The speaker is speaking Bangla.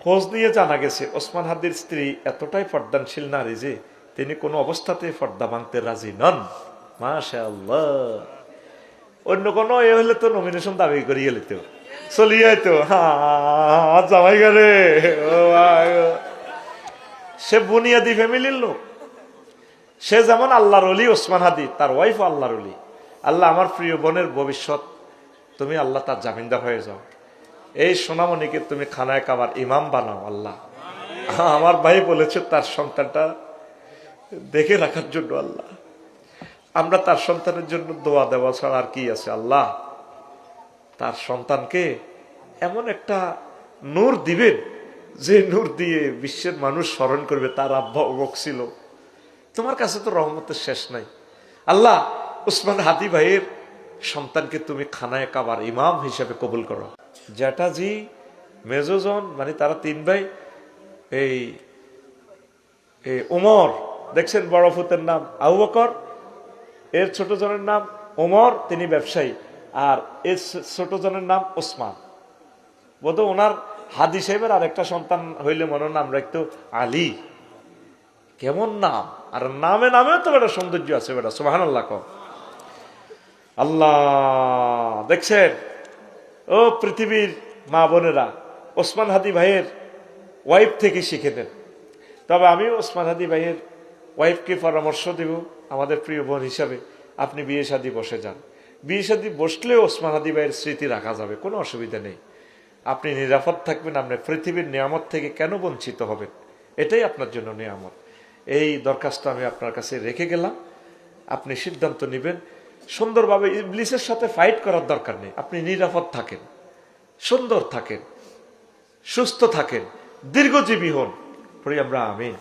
খোঁজ নিয়ে জানা গেছে ওসমান হাদির স্ত্রী এতটাই পর্দানশীল নারী যে তিনি কোনো অবস্থাতেই পর্দা ভাঙতে রাজি নন। মাশাআল্লাহ। অন্য কোনো এ হলে তো নমিনেশন দাবি করিয়ে লিত, চলিয়ে তো জামাই গারে। সে বুনিয়াদি ফ্যামিলির লোক। সে যেমন আল্লাহর ওলি, ওসমান হাদি তার ওয়াইফ আল্লাহর ওলি। আল্লাহ আমার প্রিয় বোনের ভবিষ্যৎ, তুমি আল্লাহ তার জামিনদার হয়ে যাও। এই সোনামণিকে তুমি খানায় কাবার ইমাম বানাও আল্লাহ। আমার ভাই বলেছে তার সন্তানটা দেখে রাখার জন্য আল্লাহ। আমরা তার সন্তানের জন্য দোয়া দেওয়া ছাড়া আর কি আছে আল্লাহ। তার সন্তানকে এমন একটা নূর দিবেন যে নূর দিয়ে বিশ্বের মানুষ স্মরণ করবে তার আব্বা অমুক ছিল। তোমার কাছে তো রহমতের শেষ নাই আল্লাহ। ওসমান হাদি ভাইয়ের সন্তানকে তুমি খানায় কাবার ইমাম হিসেবে কবুল করো। জ্যাঠাজি মেজোজন মানে তারা তিন ভাই। এই ওমর দেখছেন, বড় ফুতের নাম আবু বকর, এর ছোট জনের নাম ওমর, তিনি ব্যবসায়ী, আর এর ছোট জনের নাম ওসমান। বোধ ওনার হাদি সাহেবের আর একটা সন্তান হইলে মনে নাম রাখতো আলী। কেমন নাম! আর নামে নামেও তো বেটা সৌন্দর্য আছে বেটা, সুবহানাল্লাহ। আল্লাহ দেখছেন ও পৃথিবীর মা বোনেরা, ওসমান হাদি ভাইয়ের ওয়াইফ থেকে শিখে নেন। তবে আমি ওসমান হাদি ভাইয়ের ওয়াইফকে পরামর্শ দেব আমাদের প্রিয় বোন হিসাবে, আপনি বিয়ে শাদী বসে যান। বিয়ে শাদী বসলেও ওসমান হাদি ভাইয়ের স্মৃতি রাখা যাবে, কোনো অসুবিধা নেই। আপনি নিরাপদ থাকবেন, আপনি পৃথিবীর নিয়ামত থেকে কেন বঞ্চিত হবেন? এটাই আপনার জন্য নিয়ামত। এই দরখাস্ত আমি আপনার কাছে রেখে গেলাম, আপনি সিদ্ধান্ত নেবেন। সুন্দরভাবে ইবলিসের সাথে ফাইট করার দরকার নেই। আপনি নিরাপদ থাকেন, সুন্দর থাকেন, সুস্থ থাকেন, দীর্ঘজীবী হন। পড়ি আমরা আমিন।